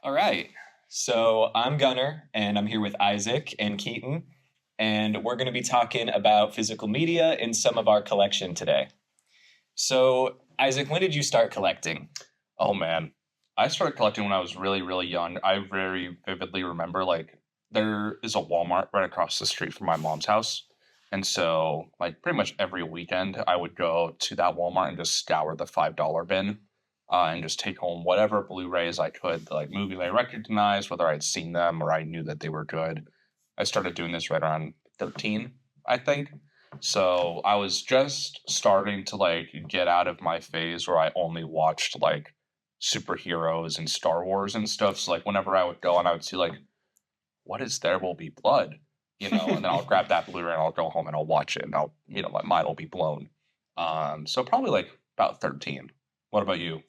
All right. So I'm Gunnar, and I'm here with Isaac and Keaton, and we're going to be talking about physical media in some of our collection today. So, Isaac, when did you start collecting? Oh man, I started collecting when I was really, really young. I very vividly remember there is a Walmart right across the street from my mom's house. And so pretty much every weekend I would go to that Walmart and just scour the $5 bin and just take home whatever Blu-rays I could, like movies I recognized, whether I'd seen them or I knew that they were good. I started doing this right around 13, I think. So I was just starting to get out of my phase where I only watched superheroes and Star Wars and stuff. So whenever I would go and I would see what is There Will Be Blood? And then I'll grab that Blu-ray and I'll go home and I'll watch it and my mind will be blown. So probably about 13. What about you?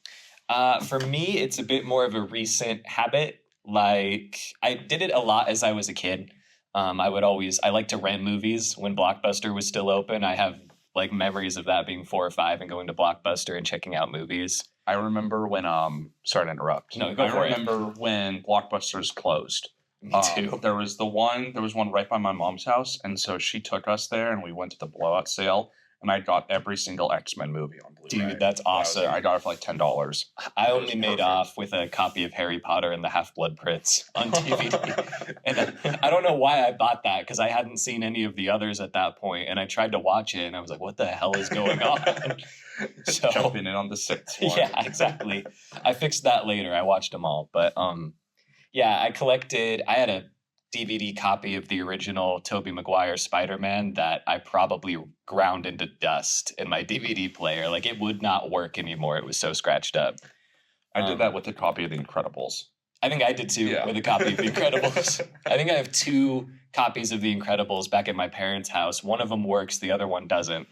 For me, it's a bit more of a recent habit. Like, I did it a lot as I was a kid. I like to rent movies when Blockbuster was still open. I have memories of that being 4 or 5 and going to Blockbuster and checking out movies. I remember when sorry to interrupt. No, go for it. I remember when Blockbusters closed. Me too. There was one right by my mom's house, and so she took us there and we went to the blowout sale and I got every single X-Men movie on Blu-ray. Dude, that's awesome. I got it for $10. I only made off with a copy of Harry Potter and the Half-Blood Prince on DVD. And I don't know why I bought that, because I hadn't seen any of the others at that point, and I tried to watch it, and I was like, what the hell is going on? So, jumping in on the 6th one. Yeah, exactly. I fixed that later. I watched them all. But yeah, I had a DVD copy of the original Tobey Maguire Spider-Man that I probably ground into dust in my DVD player. It would not work anymore. It was so scratched up. I did that with a copy of The Incredibles. I think I did too, with a copy of The Incredibles. I think I have 2 copies of The Incredibles back at my parents' house. One of them works, the other one doesn't.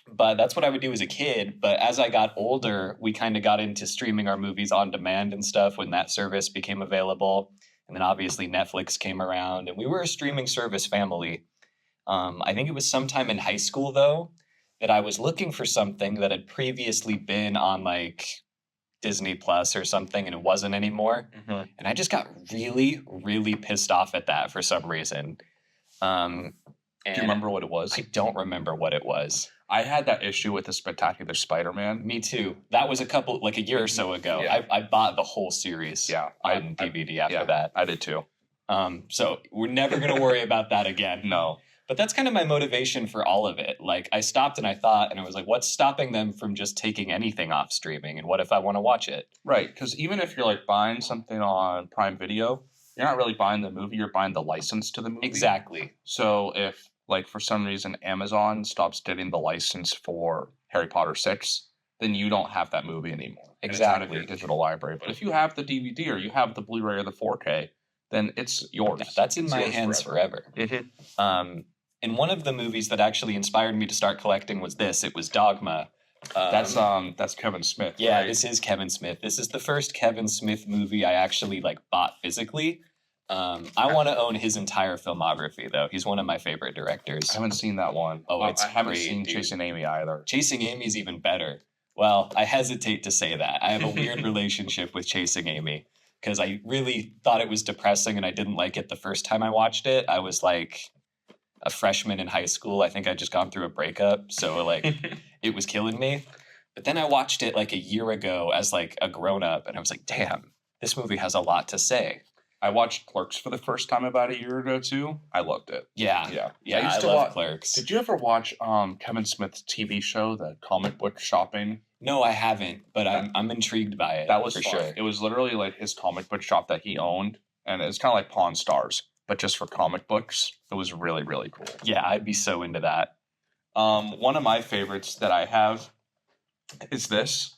But that's what I would do as a kid. But as I got older, we kind of got into streaming our movies on demand and stuff when that service became available. And then obviously Netflix came around, and we were a streaming service family. I think it was sometime in high school, though, that I was looking for something that had previously been on Disney Plus or something, and it wasn't anymore. Mm-hmm. And I just got really, really pissed off at that for some reason. Do you remember what it was? I don't remember what it was. I had that issue with the Spectacular Spider-Man. Me too. That was a year or so ago. Yeah. I bought the whole series on DVD after that. I did too. So we're never going to worry about that again. No. But that's kind of my motivation for all of it. I stopped and I thought, and I was like, what's stopping them from just taking anything off streaming? And what if I want to watch it? Right, because even if you're buying something on Prime Video, you're not really buying the movie, you're buying the license to the movie. Exactly. So if for some reason Amazon stops getting the license for Harry Potter 6, then you don't have that movie anymore. Exactly. It's out of your digital library. But if you have the DVD or you have the Blu-ray or the 4K, then it's yours. Yeah, that's in my hands forever. Mm-hmm. And one of the movies that actually inspired me to start collecting was this. It was Dogma. That's Kevin Smith. Yeah, right? This is Kevin Smith. This is the first Kevin Smith movie I actually bought physically. I want to own his entire filmography, though. He's one of my favorite directors. I haven't seen that one. Oh, it's I haven't great, seen dude. Chasing Amy either. Chasing Amy's even better. Well, I hesitate to say that. I have a weird relationship with Chasing Amy because I really thought it was depressing and I didn't like it the first time I watched it. I was a freshman in high school. I think I'd just gone through a breakup, so it was killing me. But then I watched it a year ago as a grown-up, and I was like, damn, this movie has a lot to say. I watched Clerks for the first time about a year ago too. I loved it. Yeah. I love Clerks. Did you ever watch Kevin Smith's TV show, The Comic Book Shopping? No, I haven't, but I'm intrigued by it. That was for fun. sure. It was literally his comic book shop that he owned, and it's kind of like Pawn Stars, but just for comic books. It was really, really cool. Yeah, I'd be so into that. One of my favorites that I have is this.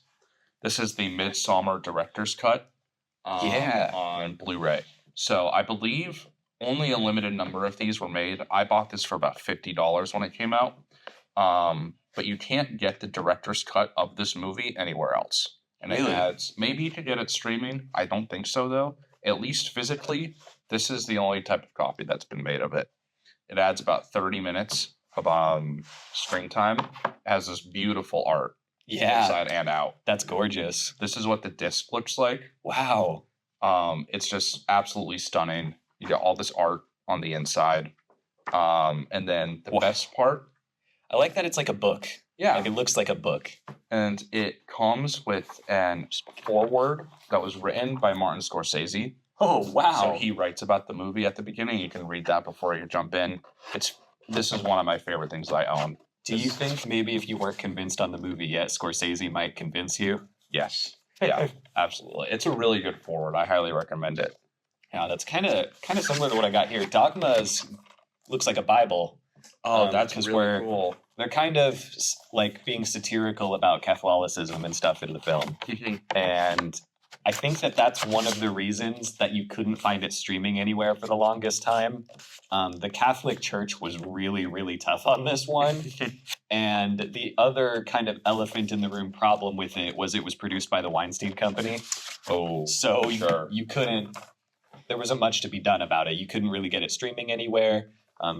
This is the Midsommar Director's Cut. On Blu-ray. So I believe only a limited number of these were made. I bought this for about $50 when it came out. But you can't get the director's cut of this movie anywhere else. And it adds, maybe you could get it streaming. I don't think so, though. At least physically, this is the only type of copy that's been made of it. It adds about 30 minutes of screen time. It has this beautiful art. Yeah, inside and out. that's gorgeous. This is what the disc looks like. Wow. It's just absolutely stunning. You got all this art on the inside. And then the best part, I like that it's like a book. yeah, Like it looks like a book. and it comes with an foreword that was written by Martin Scorsese. Oh, wow. So he writes about the movie at the beginning. You can read that before you jump in. This is one of my favorite things that I own. Do you think maybe if you weren't convinced on the movie yet, Scorsese might convince you? Yes. Yeah, absolutely. It's a really good forward. I highly recommend it. Yeah, that's kind of similar to what I got here. Dogma's looks like a Bible. Oh, that's 'cause really cool. They're kind of like being satirical about Catholicism and stuff in the film. And I think that that's one of the reasons that you couldn't find it streaming anywhere for the longest time. The Catholic Church was really, really tough on this one. And the other kind of elephant in the room problem with it was produced by the Weinstein Company. Oh, So sure. you couldn't, there wasn't much to be done about it. You couldn't really get it streaming anywhere.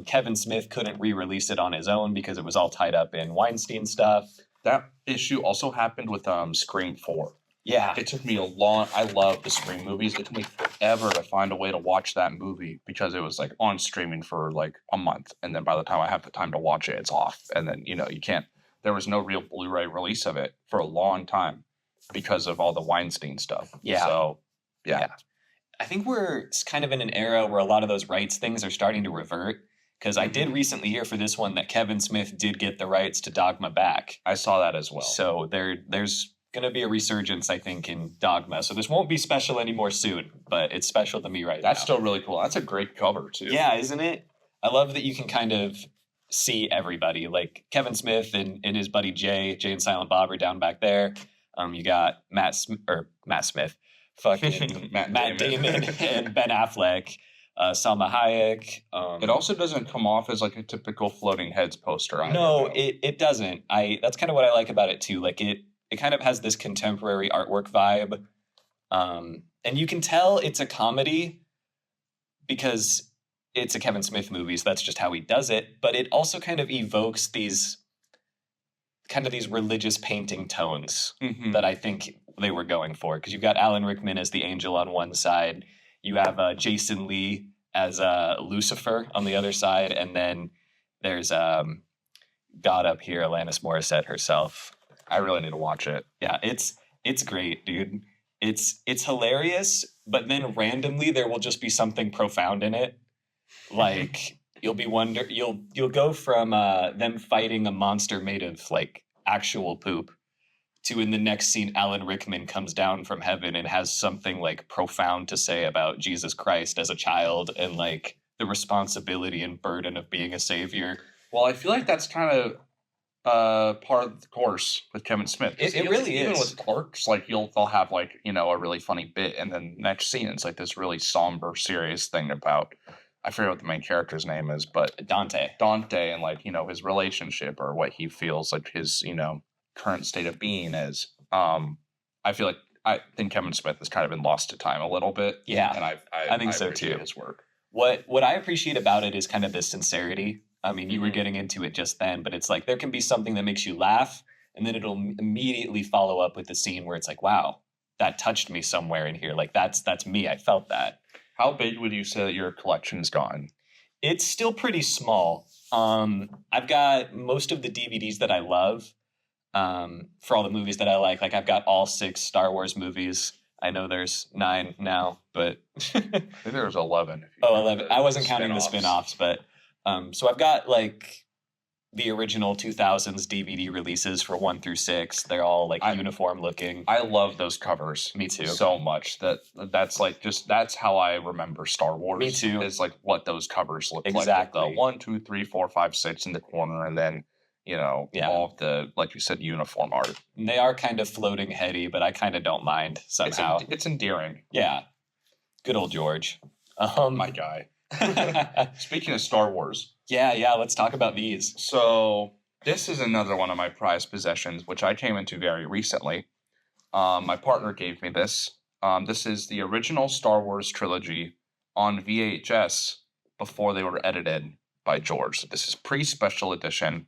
Kevin Smith couldn't re-release it on his own because it was all tied up in Weinstein stuff. That issue also happened with Scream 4. Yeah. It took me I love the Scream movies. It took me forever to find a way to watch that movie because it was like on streaming for like a month. And then by the time I have the time to watch it, it's off. And then, you can't, there was no real Blu-ray release of it for a long time because of all the Weinstein stuff. Yeah. So, yeah. I think we're kind of in an era where a lot of those rights things are starting to revert. Because I did recently hear for this one that Kevin Smith did get the rights to Dogma back. I saw that as well. So there's going to be a resurgence, I think, in Dogma. So this won't be special anymore soon, but it's special to me right now. That's still really cool. That's a great cover, too. Yeah, isn't it? I love that you can kind of see everybody. Like Kevin Smith and his buddy Jay and Silent Bob are down back there. You got Matt Smith, fucking Matt Damon and Ben Affleck. Salma Hayek. It also doesn't come off as like a typical floating heads poster either. No, it doesn't. That's kind of what I like about it too. Like it kind of has this contemporary artwork vibe. And you can tell it's a comedy because it's a Kevin Smith movie, so that's just how he does it. But it also kind of evokes these religious painting tones that I think they were going for. Because you've got Alan Rickman as the angel on one side. You have Jason Lee as Lucifer on the other side, and then there's God up here, Alanis Morissette herself. I really need to watch it. Yeah, it's great, dude. It's hilarious, but then randomly there will just be something profound in it. Like you'll go from them fighting a monster made of like actual poop to in the next scene, Alan Rickman comes down from heaven and has something like profound to say about Jesus Christ as a child and like the responsibility and burden of being a savior. Well, I feel like that's kind of part of the course with Kevin Smith. It really even is. With Clerks, like they'll have like a really funny bit, and then next scene it's like this really somber, serious thing about I forget what the main character's name is, but Dante and like his relationship or what he feels like his current state of being is. I feel like I think Kevin Smith has kind of been lost to time a little bit. Yeah, and I think so too. His work. What I appreciate about it is kind of the sincerity. I mean, you were getting into it just then, but it's like there can be something that makes you laugh, and then it'll immediately follow up with the scene where it's like, wow, that touched me somewhere in here. Like that's me. I felt that. How big would you say that your collection's gone? It's still pretty small. I've got most of the DVDs that I love. For all the movies that I like I've got all 6 Star Wars movies. I know there's 9 now, but I think there was 11. 11. I wasn't counting the spin-offs, but so I've got like the original 2000s DVD releases for 1 through 6. They're all like uniform looking. I love those covers. Me too. So much that's like that's how I remember Star Wars. Me too. Is like what those covers look like. Exactly. The 1, 2, 3, 4, 5, 6 in the corner, and then all of the, like you said, uniform art. And they are kind of floating heady, but I kind of don't mind somehow. It's endearing. Yeah. Good old George. My guy. Speaking of Star Wars. Yeah, let's talk about these. So this is another one of my prized possessions, which I came into very recently. My partner gave me this. This is the original Star Wars trilogy on VHS before they were edited by George. So this is pre-special edition.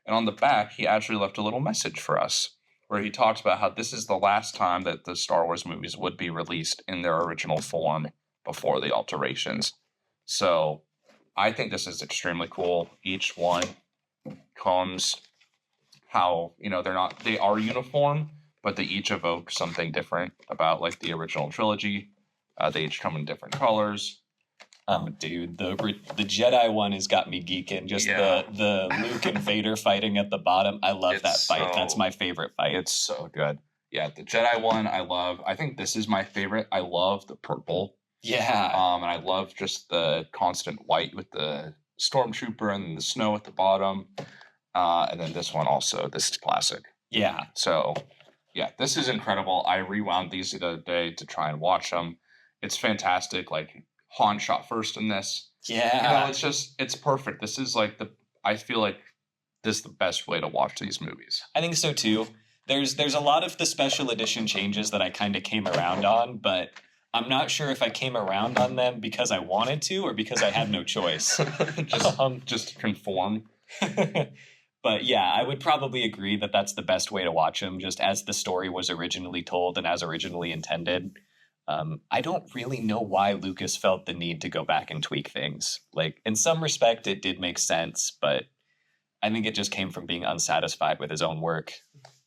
And on the back, he actually left a little message for us where he talks about how this is the last time that the Star Wars movies would be released in their original form before the alterations. So I think this is extremely cool. Each one comes how, they are uniform, but they each evoke something different about like the original trilogy. They each come in different colors. Dude, the Jedi one has got me geeking. Just the Luke and Vader fighting at the bottom. I love that fight. That's my favorite fight. It's so good. Yeah, the Jedi one I love. I think this is my favorite. I love the purple. Yeah. And I love just the constant white with the stormtrooper and the snow at the bottom. And then this one also. This is classic. Yeah. So, yeah, this is incredible. I rewound these the other day to try and watch them. It's fantastic. Like, Han shot first in this. Yeah. It's perfect. This is like I feel like this is the best way to watch these movies. I think so too. There's a lot of the special edition changes that I kind of came around on, but I'm not sure if I came around on them because I wanted to or because I had no choice. just to conform. But yeah, I would probably agree that that's the best way to watch them, just as the story was originally told and as originally intended. I don't really know why Lucas felt the need to go back and tweak things. Like, in some respect, it did make sense, but I think it just came from being unsatisfied with his own work.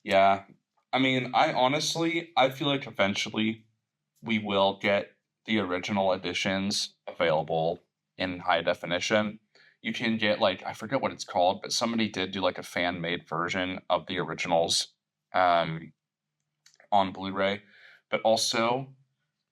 Yeah. I mean, I feel like eventually we will get the original editions available in high definition. You can get, like, I forget what it's called, but somebody did do, like, a fan-made version of the originals on Blu-ray. But also,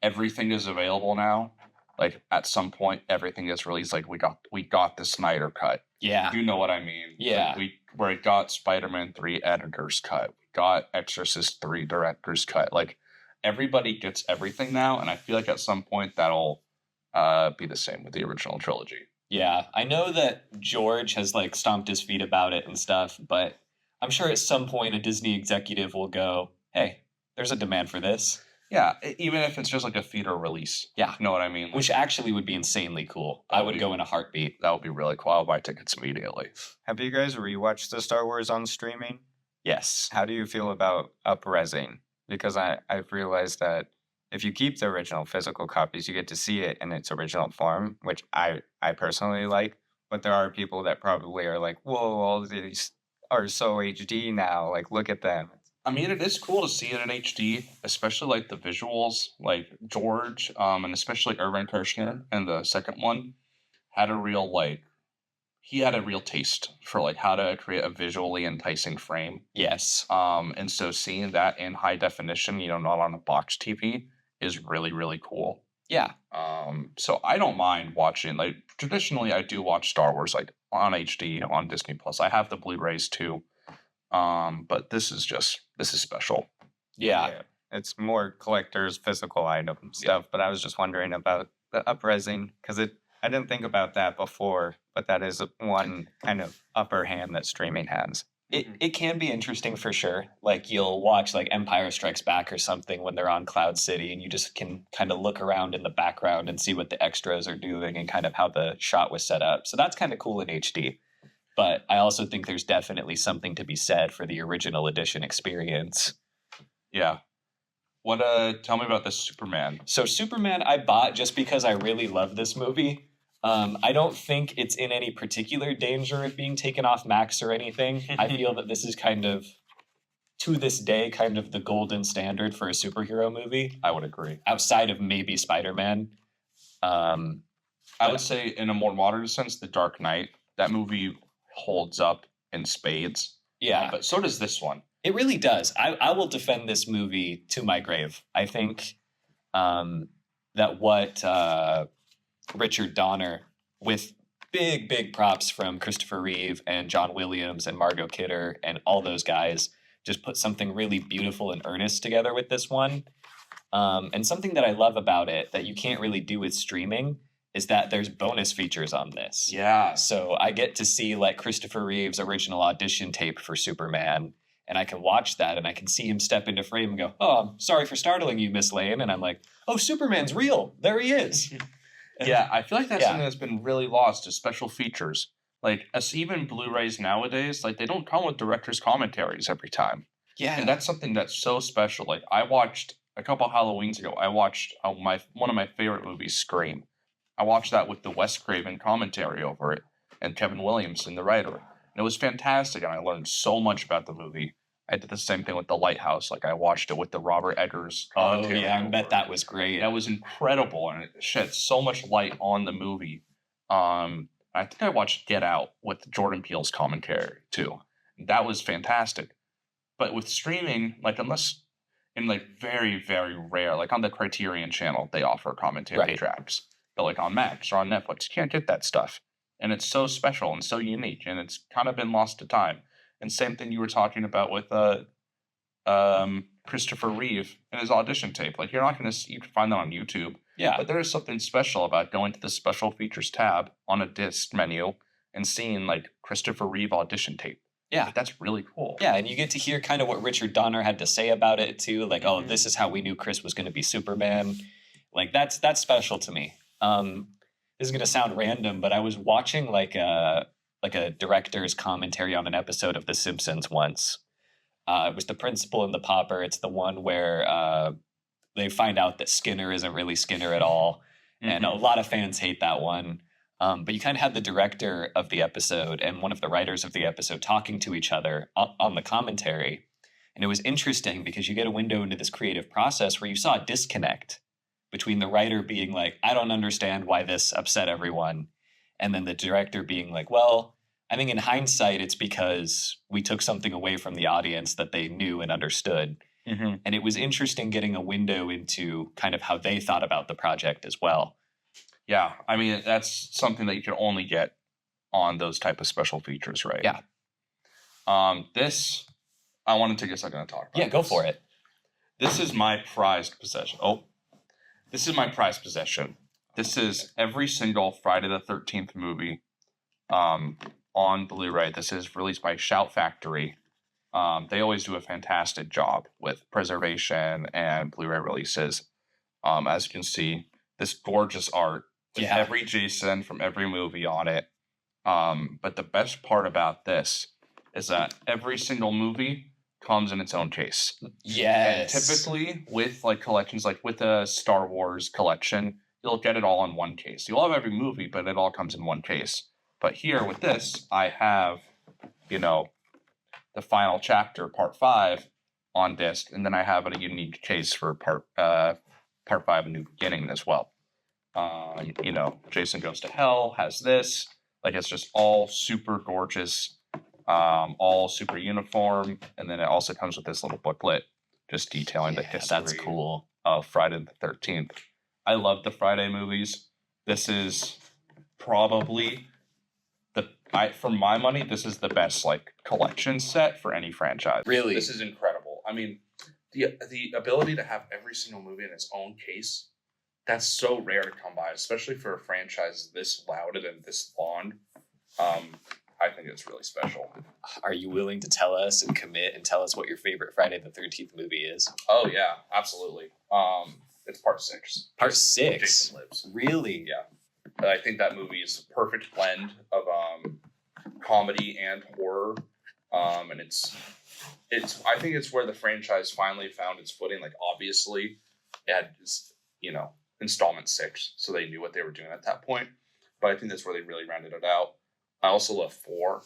everything is available now. Like, at some point, everything is released. Like, we got the Snyder cut. Yeah. You know what I mean? Yeah. Like, where it got Spider-Man 3 editor's cut. We got Exorcist 3 director's cut. Like, everybody gets everything now, and I feel like at some point that'll be the same with the original trilogy. Yeah, I know that George has like stomped his feet about it and stuff, but I'm sure at some point a Disney executive will go, "Hey, there's a demand for this." Yeah, even if it's just like a theater release. Yeah. You know what I mean? Which actually would be insanely cool. I would go in a heartbeat. That would be really cool. I'll buy tickets immediately. Have you guys rewatched the Star Wars on streaming? Yes. How do you feel about up-resing? Because I've realized that if you keep the original physical copies, you get to see it in its original form, which I personally like. But there are people that probably are like, whoa, all these are so HD now. Like, look at them. I mean, it is cool to see it in HD, especially like the visuals. Like George, and especially Irvin Kershner and the second one had a real he had a real taste for like how to create a visually enticing frame. Yes. And so seeing that in high definition, not on a box TV, is really, really cool. Yeah. So I don't mind watching. Like, traditionally, I do watch Star Wars like on HD on Disney Plus. I have the Blu-rays too. But this is special. Yeah. It's more collector's physical item stuff, but I was just wondering about the up-resing because I didn't think about that before, but that is one kind of upper hand that streaming has. It can be interesting for sure. Like, you'll watch like Empire Strikes Back or something when they're on Cloud City, and you just can kind of look around in the background and see what the extras are doing and kind of how the shot was set up. So that's kind of cool in HD. But I also think there's definitely something to be said for the original edition experience. Yeah. What tell me about this Superman. So Superman I bought just because I really love this movie. I don't think it's in any particular danger of being taken off Max or anything. I feel that this is kind of, to this day, kind of the golden standard for a superhero movie. I would agree. Outside of maybe Spider-Man. I would say in a more modern sense, The Dark Knight, that movie holds up in spades. Yeah. But so does this one. It really does. I will defend this movie to my grave. I think that what Richard Donner, with big props from Christopher Reeve and John Williams and Margot Kidder and all those guys, just put something really beautiful and earnest together with this one. And something that I love about it that you can't really do with streaming is that there's bonus features on this. Yeah. So I get to see like Christopher Reeve's original audition tape for Superman, and I can watch that and I can see him step into frame and go, "Oh, I'm sorry for startling you, Miss Lane." And I'm like, "Oh, Superman's real. There he is." Yeah, I feel like that's something that's been really lost is special features. Like, even Blu-rays nowadays, like, they don't come with director's commentaries every time. Yeah. And that's something that's so special. Like I watched a couple Halloweens ago, I watched one of my favorite movies, Scream. I watched that with the Wes Craven commentary over it and Kevin Williamson, the writer. And it was fantastic, and I learned so much about the movie. I did the same thing with The Lighthouse. Like I watched it with the Robert Eggers Oh commentary. yeah, I over bet it. that was great. That was incredible, and it shed so much light on the movie. I think I watched Get Out with Jordan Peele's commentary too. That was fantastic. But with streaming, like unless in like very, very rare, like on the Criterion channel, they offer commentary Right. tracks. But like on Max or on Netflix, you can't get that stuff. And it's so special and so unique, and it's kind of been lost to time. And same thing you were talking about with Christopher Reeve and his audition tape. Like you're not going to, you can find that on YouTube. Yeah. But there is something special about going to the special features tab on a disc menu and seeing like Christopher Reeve audition tape. Yeah. Like, that's really cool. Yeah, and you get to hear kind of what Richard Donner had to say about it too. Like, oh, this is how we knew Chris was going to be Superman. Like that's special to me. This is going to sound random, but I was watching like a director's commentary on an episode of The Simpsons once. It was The Principal and the Pauper. It's the one where they find out that Skinner isn't really Skinner at all, and a lot of fans hate that one. But you kind of had the director of the episode and one of the writers of the episode talking to each other on the commentary. And it was interesting because you get a window into this creative process where you saw a disconnect between the writer being like, I don't understand why this upset everyone. And then the director being like, well, I think in hindsight, it's because we took something away from the audience that they knew and understood. Mm-hmm. And it was interesting getting a window into kind of how they thought about the project as well. Yeah, I mean, that's something that you can only get on those type of special features, right? Yeah. This, I want to take a second to talk about. Yeah, go this. for it. This is my prized possession. This is my prized possession. This is every single Friday the 13th movie on Blu-ray. This is released by Shout Factory. They always do a fantastic job with preservation and Blu-ray releases. As you can see, this gorgeous art with every Jason from every movie on it. But the best part about this is that every single movie comes in its own case. Yes. And typically with like collections, like with a Star Wars collection, you'll get it all in one case. You'll have every movie, but it all comes in one case. But here with this, I have, the final chapter, part 5, on disc, and then I have a unique case for part 5, A New Beginning as well. Jason Goes to Hell has this. Like it's just all super gorgeous, all super uniform, and then it also comes with this little booklet just detailing the history. That's cool. Of Friday the 13th. I love the Friday movies. This is probably for my money, this is the best like collection set for any franchise. Really? This is incredible. I mean, the ability to have every single movie in its own case, that's so rare to come by, especially for a franchise this lauded and this long. I think it's really special. Are you willing to tell us and commit and tell us what your favorite Friday the 13th movie is? Oh yeah, absolutely. It's part 6. Part 6? Jason Lives. Really? Yeah. But I think that movie is the perfect blend of comedy and horror. And it's I think it's where the franchise finally found its footing. Like obviously it had installment 6, so they knew what they were doing at that point. But I think that's where they really rounded it out. I also love 4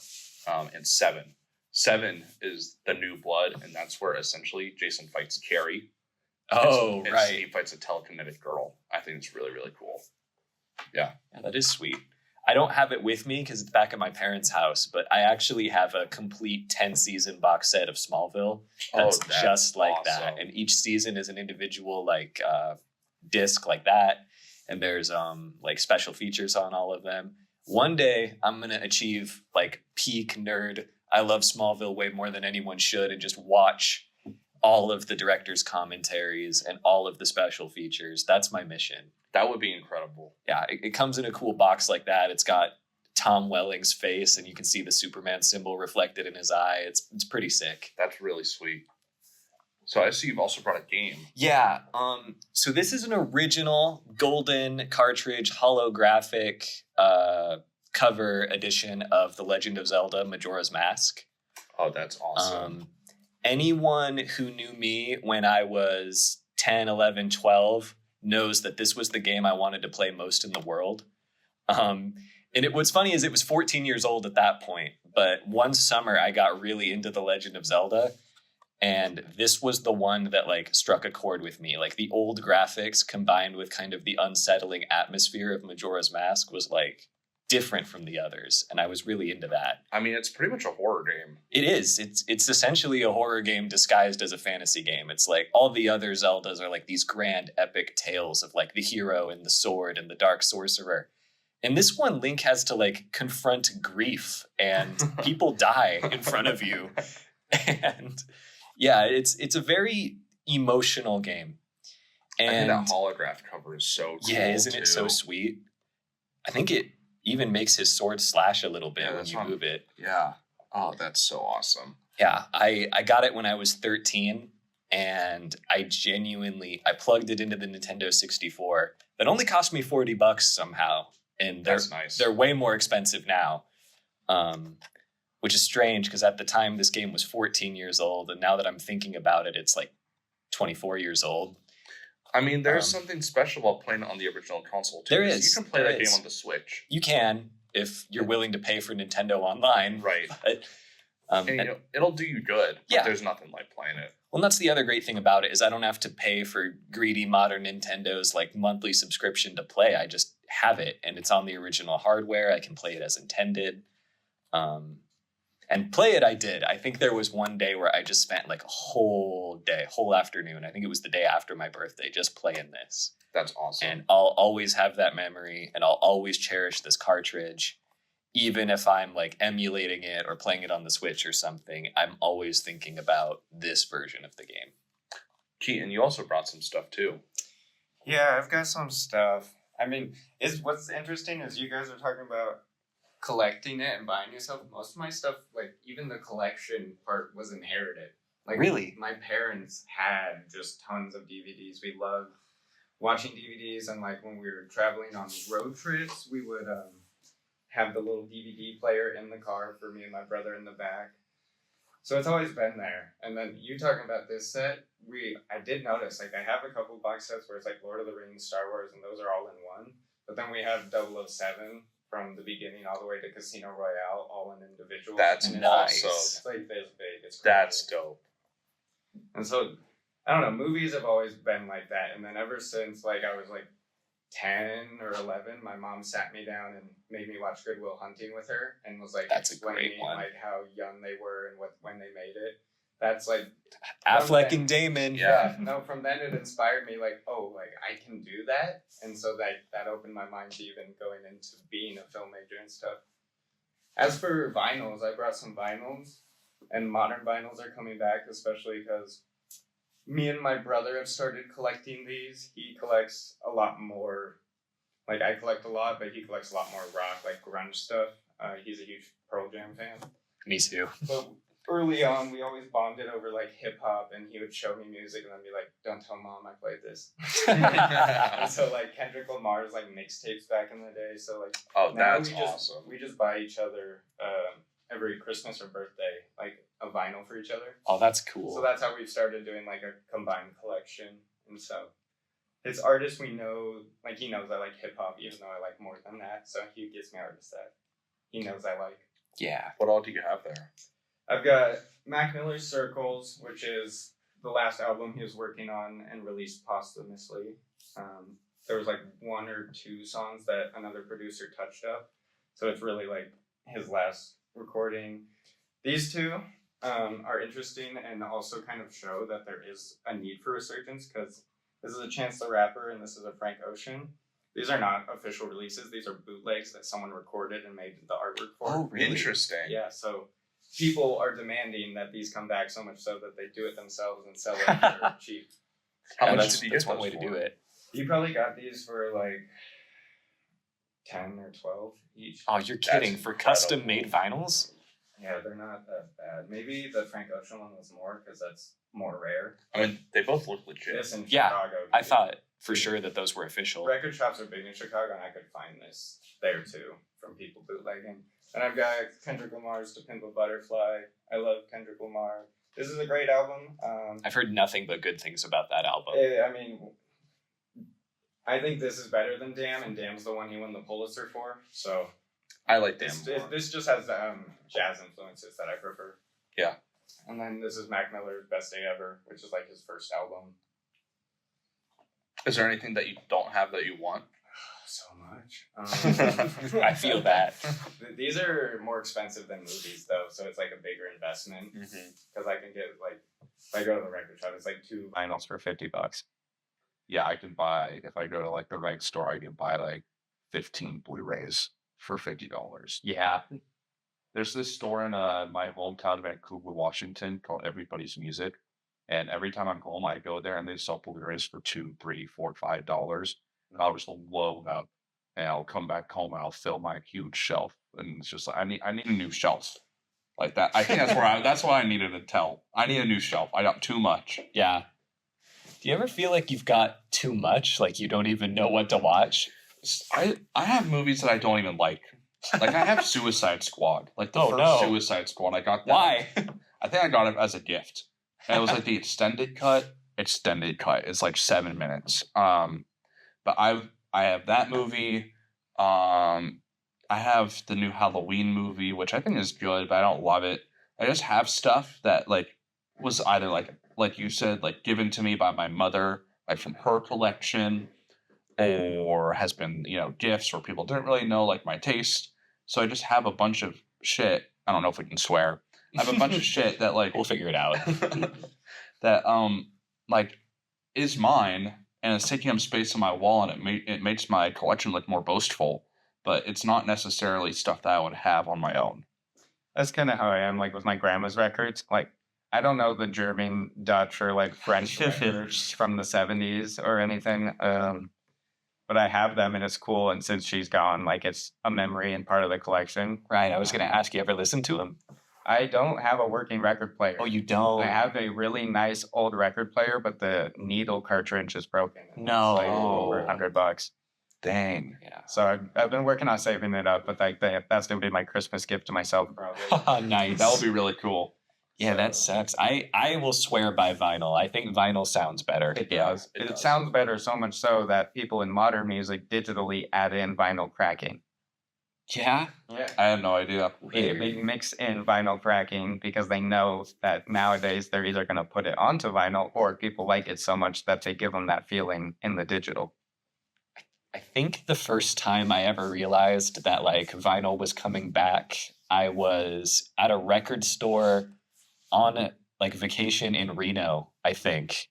and 7. 7 is the New Blood, and that's where essentially Jason fights Carrie. Oh, right. He fights a telekinetic girl. I think it's really, really cool. Yeah, that is sweet. I don't have it with me because it's back at my parents' house, but I actually have a complete 10-season box set of Smallville that's just like awesome. that. And each season is an individual disc like that. And there's like special features on all of them. One day I'm going to achieve like peak nerd. I love Smallville way more than anyone should and just watch all of the director's commentaries and all of the special features. That's my mission. That would be incredible. Yeah, it comes in a cool box like that. It's got Tom Welling's face, and you can see the Superman symbol reflected in his eye. It's pretty sick. That's really sweet. So I see you've also brought a game. Yeah. So this is an original golden cartridge holographic cover edition of The Legend of Zelda: Majora's Mask. Oh, that's awesome. anyone who knew me when I was 10, 11, 12 knows that this was the game I wanted to play most in the world. What's funny is it was 14 years old at that point, but one summer I got really into The Legend of Zelda, and this was the one that like struck a chord with me. Like the old graphics combined with kind of the unsettling atmosphere of Majora's Mask was like different from the others, and I was really into that. I mean, it's pretty much a horror game. It is. It's essentially a horror game disguised as a fantasy game. It's like all the other Zeldas are like these grand epic tales of like the hero and the sword and the dark sorcerer. And this one, Link has to like confront grief and people die in front of you. And yeah, it's a very emotional game. And I think that holograph cover is so cool. Yeah, isn't it so sweet? I think it even makes his sword slash a little bit when you move it. Yeah. Oh, that's so awesome. Yeah, I got it when I was 13, and I plugged it into the Nintendo 64. That only cost me $40 somehow, and That's nice. They're way more expensive now, which is strange because at the time this game was 14 years old, and now that I'm thinking about it, it's like 24 years old. I mean, there's something special about playing it on the original console, too. There is. You can play that game on the Switch. You can, if you're willing to pay for Nintendo Online. Right. But, and it'll do you good. Yeah. But there's nothing like playing it. Well, that's the other great thing about it is I don't have to pay for greedy modern Nintendo's like monthly subscription to play. I just have it, and it's on the original hardware. I can play it as intended. And play it I did. I think there was one day where I just spent like a whole afternoon. I think it was the day after my birthday, just playing this. That's awesome. And I'll always have that memory, and I'll always cherish this cartridge. Even if I'm like emulating it or playing it on the Switch or something, I'm always thinking about this version of the game. Keaton, you also brought some stuff too. Yeah, I've got some stuff. I mean, what's interesting is you guys are talking about collecting it and buying yourself. Most of my stuff, like even the collection part, was inherited. Like Really? My parents had just tons of DVDs. We loved watching DVDs, and like when we were traveling on road trips, we would have the little DVD player in the car for me and my brother in the back. So it's always been there. And then you talking about this set, I did notice, like I have a couple box sets where it's like Lord of the Rings, Star Wars, and those are all in one. But then we have 007 from the beginning all the way to Casino Royale, all in individuals. That's and nice. It's like this big. It's crazy. That's dope. And so, I don't know, movies have always been like that. And then ever since like I was like 10 or 11, my mom sat me down and made me watch Good Will Hunting with her and was like That's a great explaining one. like how young they were and when they made it. That's like Affleck and Damon. Yeah. no, from then it inspired me like, oh, like I can do that. And so that opened my mind to even going into being a filmmaker and stuff. As for vinyls, I brought some vinyls, and modern vinyls are coming back, especially because me and my brother have started collecting these. He collects a lot more, like I collect a lot, but he collects a lot more rock, like grunge stuff. He's a huge Pearl Jam fan. Me too. But early on, we always bonded over like hip hop, and he would show me music, and I'd be like, "Don't tell mom I played this." And so like Kendrick Lamar's like mixtapes back in the day. So like, Oh, now that's awesome. we just buy each other every Christmas or birthday like a vinyl for each other. Oh, that's cool. So that's how we've started doing like a combined collection. And so it's artists we know, like he knows I like hip hop, even though I like more than that. So he gives me artists that he knows I like. Yeah. What all do you have there? I've got Mac Miller's Circles, which is the last album he was working on and released posthumously. There was like one or two songs that another producer touched up. So it's really like his last recording. These two are interesting and also kind of show that there is a need for resurgence, because this is a Chance the Rapper and this is a Frank Ocean. These are not official releases. These are bootlegs that someone recorded and made the artwork for. Oh, really? Interesting. Yeah, so people are demanding that these come back, so much so that they do it themselves and sell it for cheap. How much that's, did you that's get one those way to for? do it. You probably got these for like 10 or 12 each. Oh, you're kidding. That's For custom made vinyls? Yeah, they're not that bad. Maybe the Frank Ocean one was more because that's more rare. I mean, they both look legit. This in Yeah, Chicago. I thought for sure that those were official. Record shops are big in Chicago, and I could find this there too from people bootlegging. And I've got Kendrick Lamar's To Pimp a Butterfly. I love Kendrick Lamar. This is a great album. I've heard nothing but good things about that album. I mean, I think this is better than Damn, and Damn's the one he won the Pulitzer for. So I like Damn. this just has jazz influences that I prefer. Yeah. And then this is Mac Miller's Best Day Ever, which is like his first album. Is there anything that you don't have that you want? So much. I feel that. These are more expensive than movies, though, so it's like a bigger investment. Because I can get, like, if I go to the record shop, it's like 2 vinyls for $50. Yeah, I can buy, if I go to like the reg store, I can buy like 15 Blu-rays for $50. Yeah. There's this store in my hometown, Vancouver, Washington, called Everybody's Music. And every time I'm home, I go there and they sell Blu-rays for $2, $3, $4, $5. And I'll just load up, and I'll come back home and I'll fill my huge shelf. And it's just like I need a new shelf, like that. I think that's what I needed to tell. I need a new shelf. I got too much. Yeah. Do you ever feel like you've got too much? Like you don't even know what to watch? I have movies that I don't even like. Like I have Suicide Squad. Like the first Suicide Squad. I got that. Why? I think I got it as a gift. And it was like the extended cut. It's like 7 minutes. But I have that movie. I have the new Halloween movie, which I think is good, but I don't love it. I just have stuff that like was either like you said, like given to me by my mother, like from her collection, or has been, gifts where people didn't really know like my taste. So I just have a bunch of shit. I don't know if we can swear. I have a bunch of shit that like we'll figure it out. that like is mine and it's taking up space in my wall, and it makes my collection look more boastful. But it's not necessarily stuff that I would have on my own. That's kind of how I am, like with my grandma's records. Like I don't know the German, Dutch, or like French records from the 70s or anything. But I have them and it's cool. And since she's gone, like it's a memory and part of the collection. Right. I was going to ask, you ever listen to them? I don't have a working record player. Oh, you don't? I have a really nice old record player, but the needle cartridge is broken. No. It's like over $100. Dang. Yeah. So I've been working on saving it up, but like that's going to be my Christmas gift to myself probably. Nice. That would be really cool. Yeah, that sucks. I will swear by vinyl. I think vinyl sounds better. It does. It sounds better, so much so that people in modern music digitally add in vinyl cracking. Yeah? Yeah. I had no idea. They mix in vinyl cracking because they know that nowadays they're either going to put it onto vinyl or people like it so much that they give them that feeling in the digital. I think the first time I ever realized that like vinyl was coming back, I was at a record store on like vacation in Reno, I think.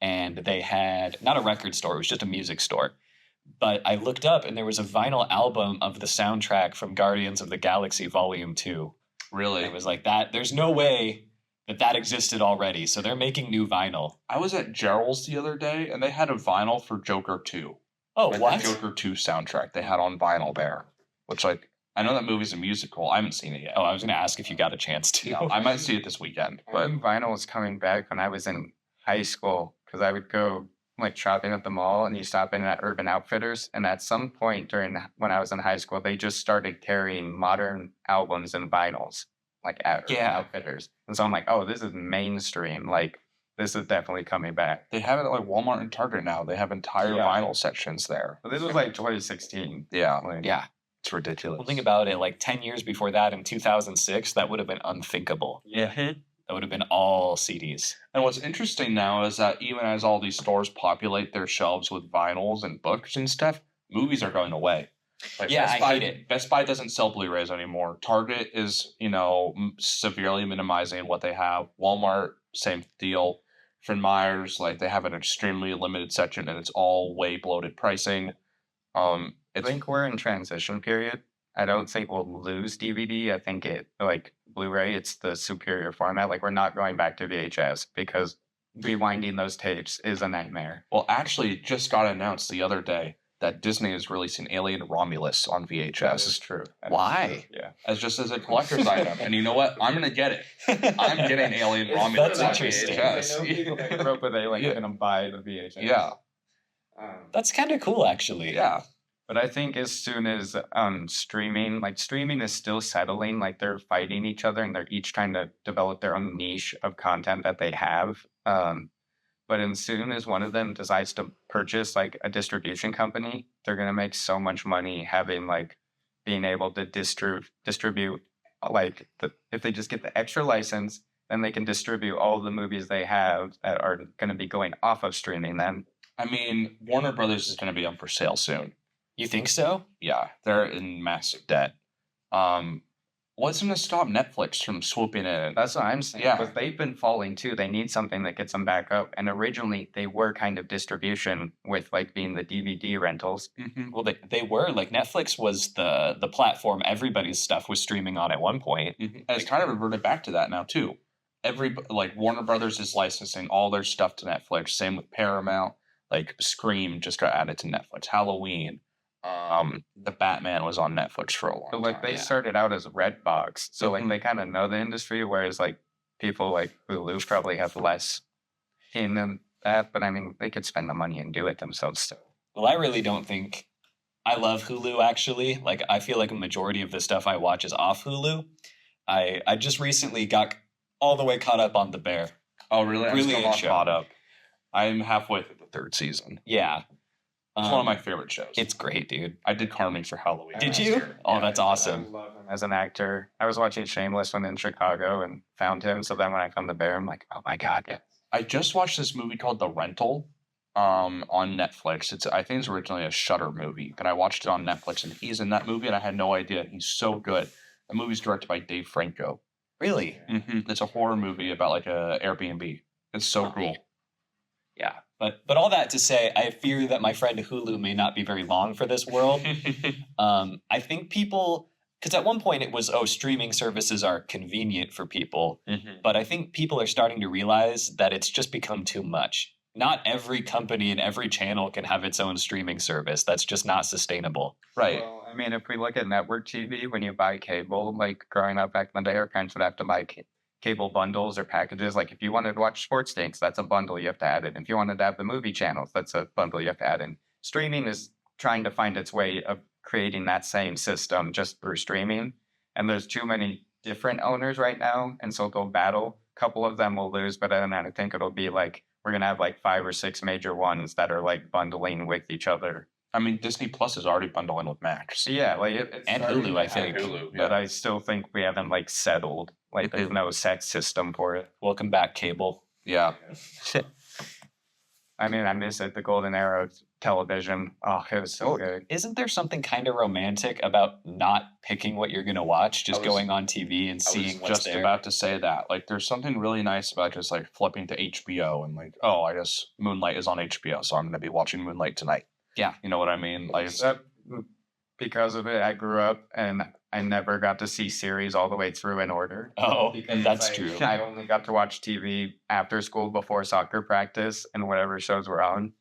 And they had not a record store, it was just a music store. But I looked up and there was a vinyl album of the soundtrack from Guardians of the Galaxy Volume 2. Really? And it was like that. There's no way that existed already. So they're making new vinyl. I was at Gerald's the other day and they had a vinyl for Joker 2. Oh, like what? The Joker 2 soundtrack they had on vinyl there. Which like, I know that movie's a musical. I haven't seen it yet. Oh, I was going to ask if you got a chance to. No, I might see it this weekend. But But vinyl was coming back when I was in high school because I would go like shopping at the mall and you stop in at Urban Outfitters. And at some point when I was in high school, they just started carrying modern albums and vinyls like at Urban Outfitters. And so I'm like, oh, this is mainstream. Like this is definitely coming back. they have it at like Walmart and Target now. They have entire vinyl sections there. But this was like 2016. Yeah. Like, Yeah. It's ridiculous. Well, think about it. Like 10 years before that, in 2006, that would have been unthinkable. Yeah. That would have been all CDs. And what's interesting now is that even as all these stores populate their shelves with vinyls and books and stuff, movies are going away. Like Yeah, Best I Buy, hate it. Best Buy doesn't sell Blu-rays anymore. Target is, severely minimizing what they have. Walmart, same deal. Fred Meyer's, like they have an extremely limited section and it's all way bloated pricing. I think we're in transition period. I don't think we'll lose DVD. I think Blu-ray, it's the superior format. Like we're not going back to VHS because rewinding those tapes is a nightmare. Well, actually, it just got announced the other day that Disney is releasing Alien Romulus on VHS. This is true. Why? Yeah. As a collector's item. And you know what? I'm going to get it. I'm getting Alien Romulus That's on interesting. VHS. I know people that grew up with Alien are going to buy the VHS. Yeah. That's kind of cool, actually. Yeah. But I think as soon as streaming is still settling, like they're fighting each other and they're each trying to develop their own niche of content that they have. But as soon as one of them decides to purchase like a distribution company, they're gonna make so much money having like being able to distribute like if they just get the extra license, then they can distribute all the movies they have that are gonna be going off of streaming then. I mean, Warner Brothers is going to be up for sale soon. You think so? Yeah, they're in massive debt. What's going to stop Netflix from swooping in? That's what I'm saying. Yeah. But they've been falling too. They need something that gets them back up. And originally they were kind of distribution with like being the DVD rentals. Mm-hmm. Well, they were like Netflix was the platform everybody's stuff was streaming on at one point. Mm-hmm. And it's kind of reverted back to that now too. Like Warner Brothers is licensing all their stuff to Netflix. Same with Paramount. Like Scream just got added to Netflix. Halloween. The Batman was on Netflix for a long So like time. they started out as Redbox. So like Mhm. they kind of know the industry, whereas like people like Hulu probably have less in that. But I mean, they could spend the money and do it themselves. So Well, I really don't think I love Hulu actually. Like I feel like a majority of the stuff I watch is off Hulu. I just recently got all the way caught up on The Bear. Oh, really? I'm Really still good not show. caught up. I'm halfway through the third season. Yeah. It's one of my favorite shows. It's great, dude. I did Carmen for Halloween. Did last you? year. Oh, Yeah. that's awesome. I love him as an actor. I was watching Shameless when in Chicago and found him. So then when I found The Bear, I'm like, oh my God. Yeah. I just watched this movie called The Rental on Netflix. I think it's originally a Shudder movie, but I watched it on Netflix and he's in that movie and I had no idea. He's so good. The movie's directed by Dave Franco. Really? Mm-hmm. It's a horror movie about like a Airbnb. It's so cool. Yeah. But all that to say, I fear that my friend Hulu may not be very long for this world. I think people, because at one point it was, streaming services are convenient for people. Mm-hmm. But I think people are starting to realize that it's just become too much. Not every company and every channel can have its own streaming service. That's just not sustainable. Right. Well, I mean, if we look at network TV, when you buy cable, like growing up back in the day, our parents would have to buy cable bundles or packages. Like if you wanted to watch sports stakes, that's a bundle you have to add in. If you wanted to have the movie channels, that's a bundle you have to add in. Streaming is trying to find its way of creating that same system just through streaming. And there's too many different owners right now. And so they'll battle. A couple of them will lose, but then I think it'll be like, we're going to have like 5 or 6 major ones that are like bundling with each other. I mean, Disney Plus is already bundling with Max. So yeah, like it's And starting Hulu, to I think. happen, Hulu, but yeah. I still think we haven't like settled. Like there's no set system for it. Welcome back, cable. Yeah. I mean, I miss it. The golden era of television. Oh, it was so good. Isn't there something kind of romantic about not picking what you're going to watch, just I was- going on TV and I seeing was what's just there? about to say that. Like, there's something really nice about just like flipping to HBO and like, oh, I guess Moonlight is on HBO, so I'm going to be watching Moonlight tonight. Yeah. You know what I mean? Like, Except because of it, I grew up and I never got to see series all the way through in order. Oh, Because that's I- true. I only got to watch TV after school before soccer practice and whatever shows were on.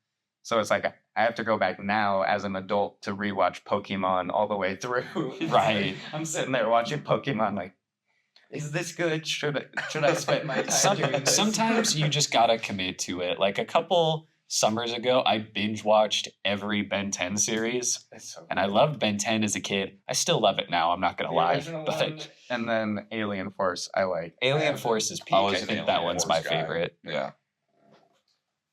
So it's like I have to go back now as an adult to rewatch Pokemon all the way through. Right. I'm sitting there watching Pokemon like, is this good? Should I spend my time doing this? Sometimes you just gotta commit to it. Like a couple summers ago, I binge watched every Ben 10 series, It's so and I loved Ben 10 as a kid. I still love it now. I'm not gonna lie, original but one, and then Alien Force, I like. Alien Force is peak. I I was an think that Alien one's Force my guy. favorite. yeah.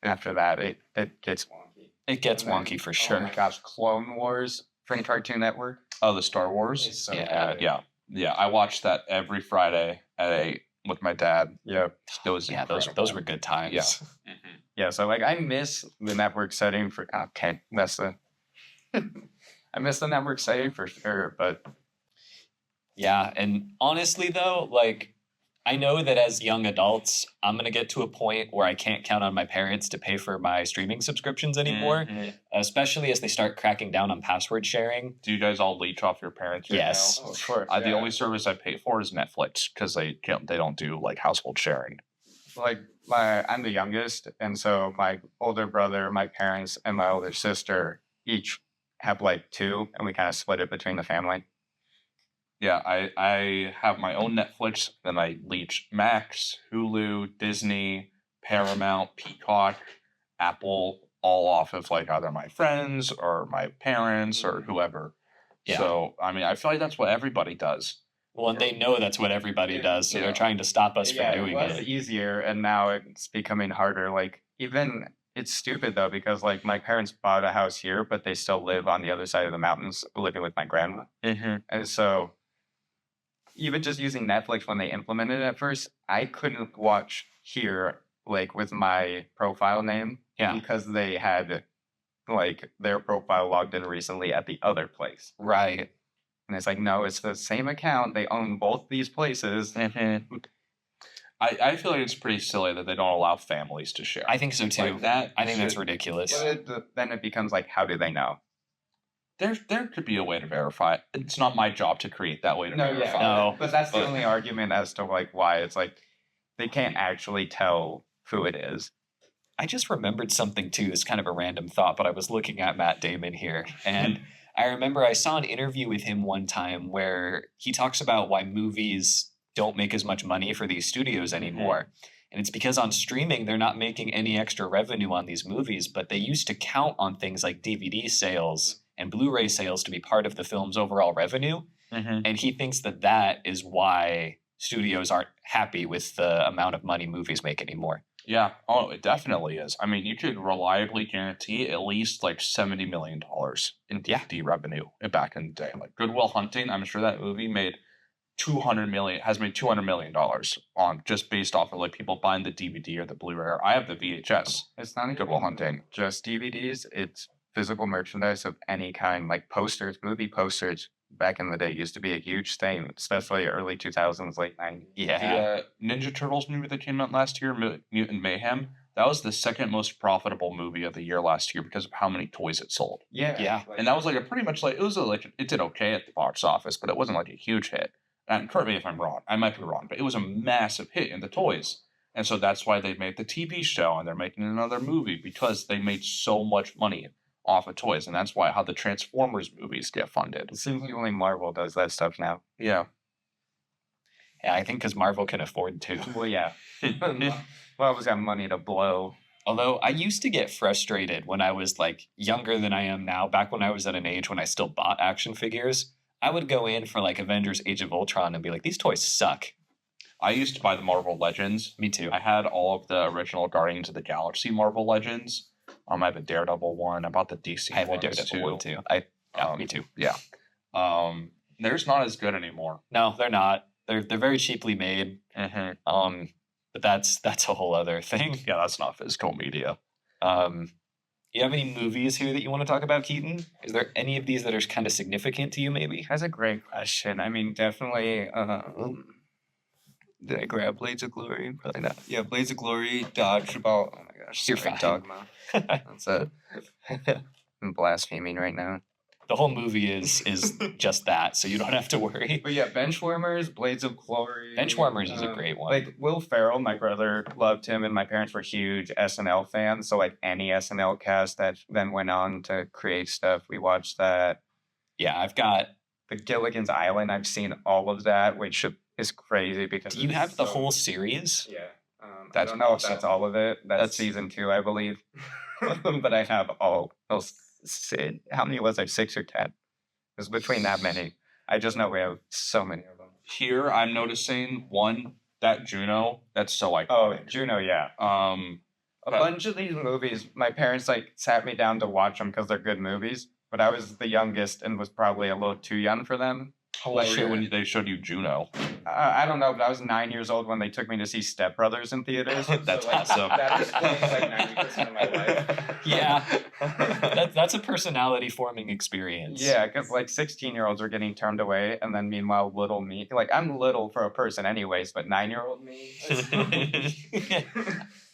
After that, it gets wonky. It gets And then- wonky for Oh sure. my gosh, Clone Wars from Cartoon Network. Oh, the Star Wars? It's so Yeah, good. Yeah. I watched that every Friday at 8 with my dad. Yep. It was Yeah, those incredible. were good times. Yeah. Yeah, so like I miss the network setting for okay, that's the I miss the network setting for sure, but Yeah, and honestly though, like I know that as young adults, I'm gonna get to a point where I can't count on my parents to pay for my streaming subscriptions anymore, Mhm. especially as they start cracking down on password sharing. Do you guys all leech off your parents? right Yes. now? of course. The only service I pay for is Netflix because they don't do like household sharing. like I'm the youngest, and so my older brother, my parents, and my older sister each have like 2, and we kind of split it between the family. Yeah, I have my own Netflix, then I leech Max, Hulu, Disney, Paramount, Peacock, Apple, all off of like either my friends or my parents or whoever. Yeah. So I mean, I feel like that's what everybody does. Well, and they know that's what everybody does, so Yeah. they're trying to stop us from Yeah, doing it was it. easier, and now it's becoming harder. Like, even it's stupid though, because like my parents bought a house here, but they still live on the other side of the mountains, living with my grandma. And so, even just using Netflix when they implemented it at first, I couldn't watch here like with my profile name, Yeah. because they had like their profile logged in recently at the other place. Right. And it's like, no, it's the same account. They own both these places. I feel like it's pretty silly that they don't allow families to share. I think so too. Like that. I think that's should- ridiculous. Then it becomes like, how do they know? There could be a way to verify it. It's not my job to create that way to verify it. No. But that's the But- only argument as to like why it's like they can't actually tell who it is. I just remembered something too. It's kind of a random thought, but I was looking at Matt Damon here, and I remember I saw an interview with him one time where he talks about why movies don't make as much money for these studios anymore. And it's because on streaming, they're not making any extra revenue on these movies, but they used to count on things like DVD sales and Blu-ray sales to be part of the film's overall revenue. And he thinks that that is why studios aren't happy with the amount of money movies make anymore. Yeah. Oh, it definitely is. I mean, you could reliably guarantee at least like $70 million in DVD revenue back in the day. Like Good Will Hunting, I'm sure that movie made has made $200 million on just based off of like people buying the DVD or the Blu-ray. I have the VHS. It's not Good Will Hunting, just DVDs. It's physical merchandise of any kind, like posters, movie posters. Back in the day, used to be a huge thing, especially early 2000s, late 90s. Yeah. The Ninja Turtles movie that came out last year, Mutant Mayhem, that was the second most profitable movie of the year last year because of how many toys it sold. Yeah. And that was like a pretty much like it did okay at the box office, but it wasn't like a huge hit. And correct me if I'm wrong, I might be wrong, but it was a massive hit in the toys. And so that's why they made the TV show and they're making another movie because they made so much money off of toys. And that's why how the Transformers movies get funded. It seems like only Marvel does that stuff now. Yeah. Yeah, I think because Marvel can afford to. Well, yeah. Marvel's got money to blow. Although I used to get frustrated when I was like younger than I am now, back when I was at an age when I still bought action figures. I would go in for like Avengers Age of Ultron and be like, these toys suck. I used to buy the Marvel Legends. Me too. I had all of the original Guardians of the Galaxy Marvel Legends. I have a Daredevil one. I bought the DC I have a ones Daredevil one too. Me too. Yeah. They're just not as good anymore. No, they're not. They're very cheaply made. But that's a whole other thing. Yeah, that's not physical media. You have any movies here that you want to talk about, Keaton? Is there any of these that are kind of significant to you, maybe? That's a great question. I mean, definitely. Did I grab Blades of Glory? Probably not. Yeah, Blades of Glory, Dodgeball. Oh my gosh, You're sorry, fine. Dogma. That's it. I'm blaspheming right now. The whole movie is just that, so you don't have to worry. But yeah, Benchwarmers, Blades of Glory. Benchwarmers is a great one. Like Will Ferrell, my brother loved him, and my parents were huge SNL fans. So like any SNL cast that then went on to create stuff, we watched that. Yeah, I've got. The Gilligan's Island, I've seen all of that, which is crazy because. Do you have the whole series? Yeah. I That's don't know if awesome. that's all of it. That's season 2, I believe. But I have all those. How many was there? 6 or 10? It was between that many. I just know we have so many of them. Here, I'm noticing one that Juno. That's so iconic. Oh, Juno, yeah. A But- bunch of these movies, my parents like sat me down to watch them because they're good movies. But I was the youngest and was probably a little too young for them. How old were you when they showed you Juno? I don't know, but I was 9 years old when they took me to see Step Brothers in theaters. That's like, awesome. That explains like 90% of my life. Yeah. That's a personality forming experience. Yeah, because like 16-year-olds are getting turned away, and then meanwhile, little me, like I'm little for a person, anyways, but 9-year-old me.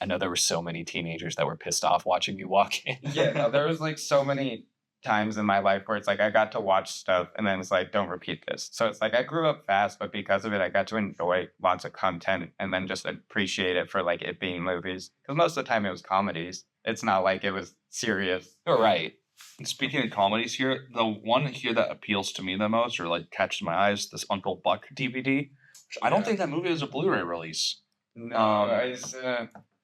I know there were so many teenagers that were pissed off watching you walk in. Yeah, no, there was like so many times in my life where it's like I got to watch stuff, and then it's like, don't repeat this. So it's like I grew up fast, but because of it, I got to enjoy lots of content, and then just appreciate it for like it being movies. Because most of the time it was comedies. It's not like it was serious. You're right. And speaking of comedies here, the one here that appeals to me the most, or like catches my eyes, this Uncle Buck DVD. I don't Yeah. think that movie is a Blu-ray release. No, it's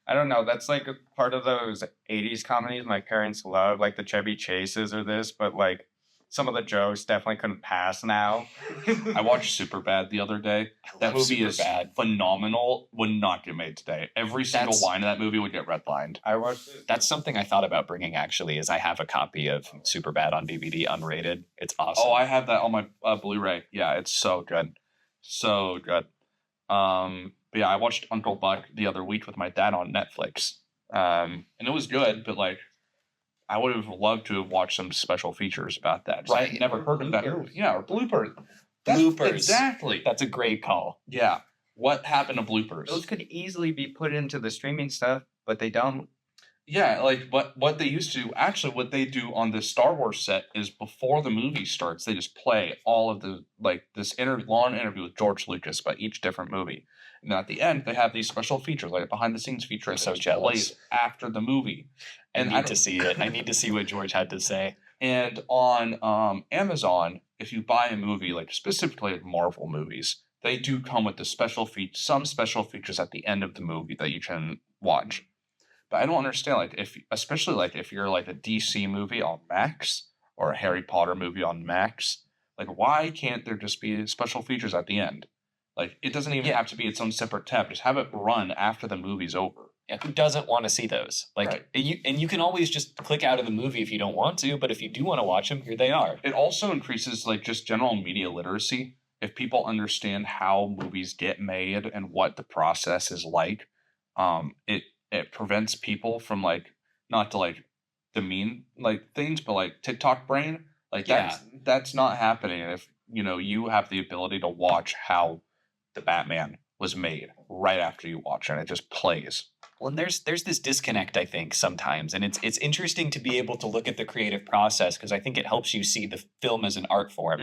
I don't know. That's like a part of those 80s comedies my parents love, like the Chevy Chases or this, but like some of the jokes definitely couldn't pass now. I watched Superbad the other day. That love movie is Superbad. phenomenal. Would not get made today. Every single That's- line of that movie would get redlined. I watched it. That's something I thought about bringing, actually, is I have a copy of Superbad on DVD, unrated. It's awesome. Oh, I have that on my Blu-ray. Yeah, it's so good. So good. But yeah, I watched Uncle Buck the other week with my dad on Netflix. And it was good, but like I would have loved to have watched some special features about that. I had Right. never heard of that. Bloopers. Yeah, or bloopers. Bloopers. Exactly. That's a great call. Yeah. What happened to bloopers? Those could easily be put into the streaming stuff, but they don't. Yeah, like what they used to actually what they do on the Star Wars set is before the movie starts, they just play all of the like this long interview with George Lucas about each different movie. And then at the end they have these special features, like a behind the scenes feature I'm that so just jealous. plays after the movie. I And need to see it. I need to see what George had to say. And on Amazon, if you buy a movie, like specifically like Marvel movies, they do come with the some special features at the end of the movie that you can watch. But I don't understand, like especially like if you're like a DC movie on Max or a Harry Potter movie on Max, like why can't there just be special features at the end? Like it doesn't even have to be its own separate tab. Just have it run after the movie's over. Yeah, who doesn't want to see those? Like, Right. you can always just click out of the movie if you don't want to, but if you do want to watch them, here they are. It also increases like just general media literacy. If people understand how movies get made and what the process is like, it prevents people from like not to like demean like things, but like TikTok brain, like that's not happening if you have the ability to watch how the Batman was made right after you watch it. It just plays. Well, and there's this disconnect, I think, sometimes, and it's interesting to be able to look at the creative process because I think it helps you see the film as an art form,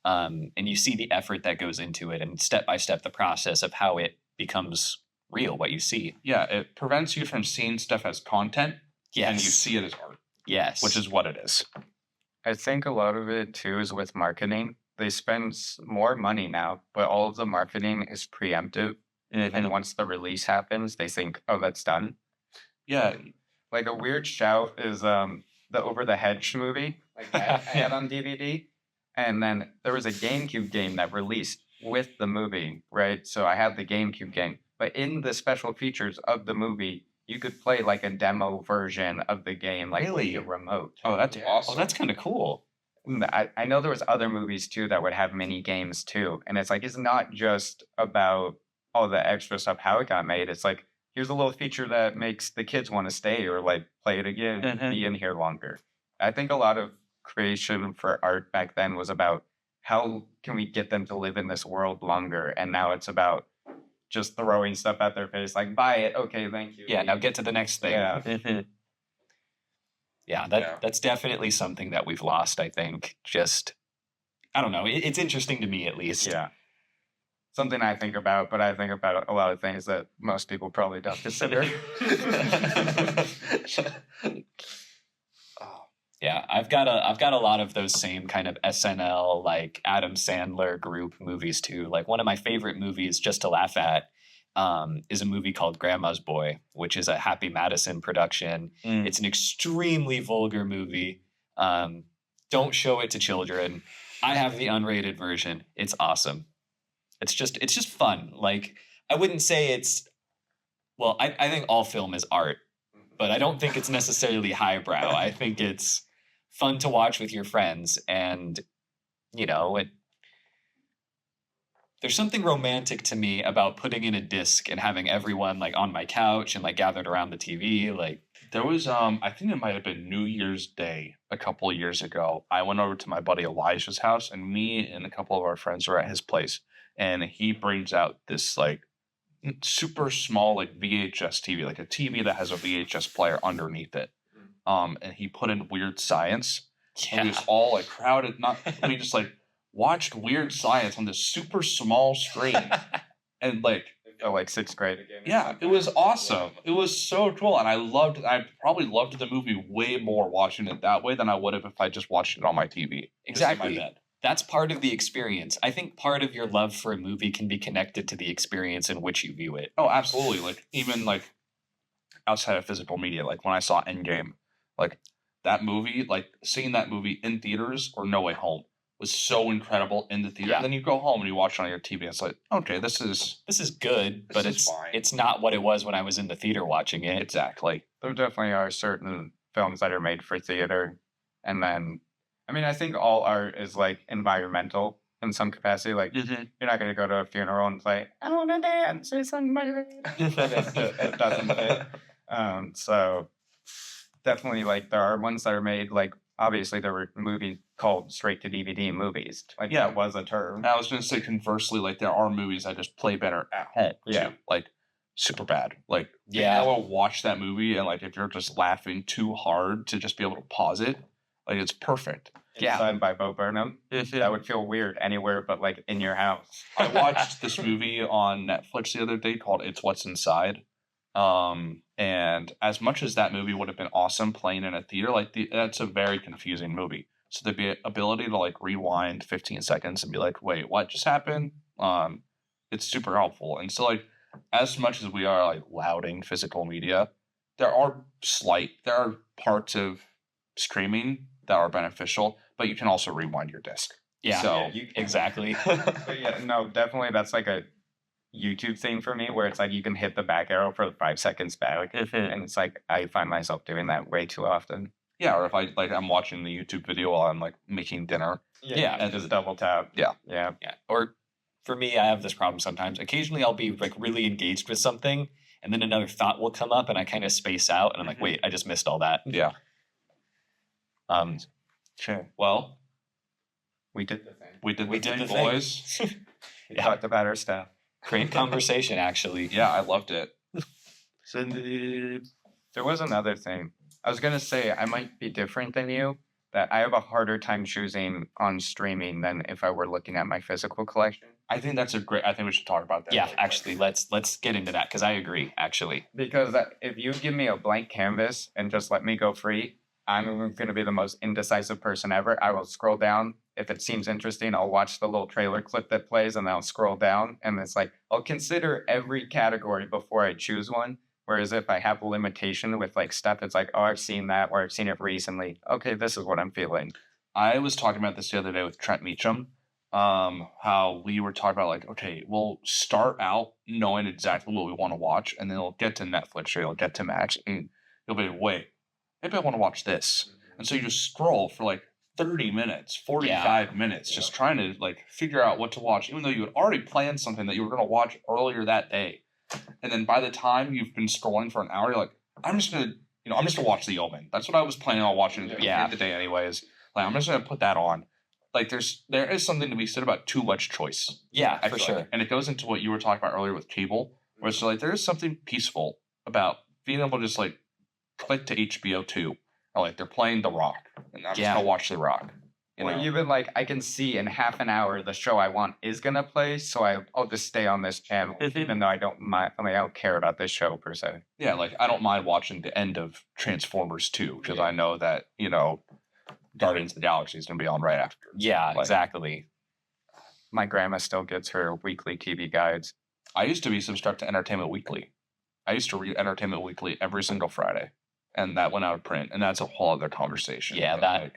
and you see the effort that goes into it, and step by step the process of how it becomes real, what you see. Yeah, it prevents you from seeing stuff as content, Yes, and you see it as art, yes, which is what it is. I think a lot of it too is with marketing. They spend more money now, but all of the marketing is preemptive. And once the release happens, they think, "Oh, that's done." Yeah, Like a weird shout is the Over the Hedge movie, like that I had on DVD, and then there was a GameCube game that released with the movie, right? So I had the GameCube game, but in the special features of the movie, you could play like a demo version of the game, like Really? with your remote. Oh, that's Yeah. awesome. Oh, that's kind of cool. I know there was other movies too that would have mini games too, and it's like it's not just about all the extra stuff how it got made. It's like here's a little feature that makes the kids want to stay or like play it again, be in here longer. I think a lot of creation for art back then was about how can we get them to live in this world longer, and now it's about just throwing stuff at their face like buy it, okay, thank you. Yeah, now get to the next thing. Yeah. Yeah, that's definitely something that we've lost, I think. Just, I don't know. It's interesting to me, at least. Yeah. Something I think about, but I think about a lot of things that most people probably don't consider. Yeah, I've got a lot of those same kind of SNL, like Adam Sandler group movies too. Like one of my favorite movies just to laugh at is a movie called Grandma's Boy, which is a Happy Madison production. It's an extremely vulgar movie. Don't show it to children. I have the unrated version. It's awesome. It's just fun. Like I wouldn't say I think all film is art, but I don't think it's necessarily highbrow. I think it's fun to watch with your friends, and there's something romantic to me about putting in a disc and having everyone like on my couch and like gathered around the TV. Like There was I think it might have been New Year's Day a couple of years ago. I went over to my buddy Elijah's house, and me and a couple of our friends were at his place, and he brings out this like super small like VHS TV, like a TV that has a VHS player underneath it. And he put in Weird Science. And we was all like crowded, we just like watched Weird Science on this super small screen. And like like sixth grade again. yeah, it was awesome. It was so cool. And I probably loved the movie way more watching it that way than I would have if I just watched it on my TV. Exactly. Just in my bed. That's part of the experience. I think part of your love for a movie can be connected to the experience in which you view it. Oh, absolutely. Like even like outside of physical media. Like when I saw Endgame, like that movie, like seeing that movie in theaters or No Way Home was so incredible in the theater. Yeah. And then you go home and you watch it on your TV. And it's like, okay, this is good, but is fine. it's not what it was when I was in the theater watching it. exactly. There definitely are certain films that are made for theater. And then, I mean, I think all art is like environmental in some capacity. Like, you're not going to go to a funeral and play, I want to dance or something. It doesn't fit. So definitely, like, there are ones that are made, like, obviously there were movies called straight to DVD movies. Like, Yeah. that was a term. I was going to say conversely, like there are movies that just play better at home. Yeah. Too. Like super bad. Like Yeah. I will watch that movie and like if you're just laughing too hard to just be able to pause it, like it's perfect. Yeah. Inside by Bo Burnham. That would feel weird anywhere but like in your house. I watched this movie on Netflix the other day called It's What's Inside. And as much as that movie would have been awesome playing in a theater, like that's a very confusing movie. So the ability to like rewind 15 seconds and be like, wait, what just happened? It's super helpful. And so like as much as we are like lauding physical media, there are parts of streaming that are beneficial, but you can also rewind your disc. Yeah. So exactly. But yeah, no, definitely that's like a YouTube thing for me where it's like you can hit the back arrow for 5 seconds back. And it's like I find myself doing that way too often. Yeah, or if I'm watching the YouTube video while I'm like making dinner. Yeah. And just double tap. Yeah. Yeah. Or for me, I have this problem sometimes. Occasionally I'll be like really engaged with something and then another thought will come up and I kind of space out and I'm like, wait, I just missed all that. Yeah. Sure. Well, We did the thing. we did We the did thing, the thing. boys. We Yeah. talked about our stuff. Great conversation, actually. Yeah, I loved it. There was another thing. I was gonna say I might be different than you. That I have a harder time choosing on streaming than if I were looking at my physical collection. I think we should talk about that. Yeah, really quick. actually, let's get into that because I agree. Actually, Because if you give me a blank canvas and just let me go free, I'm going to be the most indecisive person ever. I will scroll down. If it seems interesting, I'll watch the little trailer clip that plays and then I'll scroll down. And it's like, I'll consider every category before I choose one. Whereas if I have a limitation with like stuff, it's like, oh, I've seen that or I've seen it recently. Okay, this is what I'm feeling. I was talking about this the other day with Trent Meacham. How we were talking about like, okay, we'll start out knowing exactly what we want to watch, and then it'll get to Netflix or it'll get to Max, and you'll be, wait, maybe I want to watch this. And so you just scroll for like 30 minutes, 45 minutes, just trying to like figure out what to watch, even though you had already planned something that you were going to watch earlier that day. And then by the time you've been scrolling for an hour, you're like, I'm just going to watch The Omen. That's what I was planning on watching at the end of the day anyways. Like, I'm just going to put that on. Like, there is something to be said about too much choice. yeah, I for feel sure. like. And it goes into what you were talking about earlier with cable, where it's like there is something peaceful about being able to just like click to HBO 2. Or like they're playing The Rock, and I'm just going to watch The Rock. You know? Even like I can see in half an hour the show I want is gonna play, so I'll just stay on this channel, even though I don't mind. I mean, I don't care about this show per se. Yeah, like I don't mind watching the end of Transformers 2 because I know that Guardians of the Galaxy is going to be on right after. Yeah, Like, exactly. My grandma still gets her weekly TV guides. I used to be subscribed to Entertainment Weekly. I used to read Entertainment Weekly every single Friday, and that went out of print, and that's a whole other conversation. Yeah, But, that- like,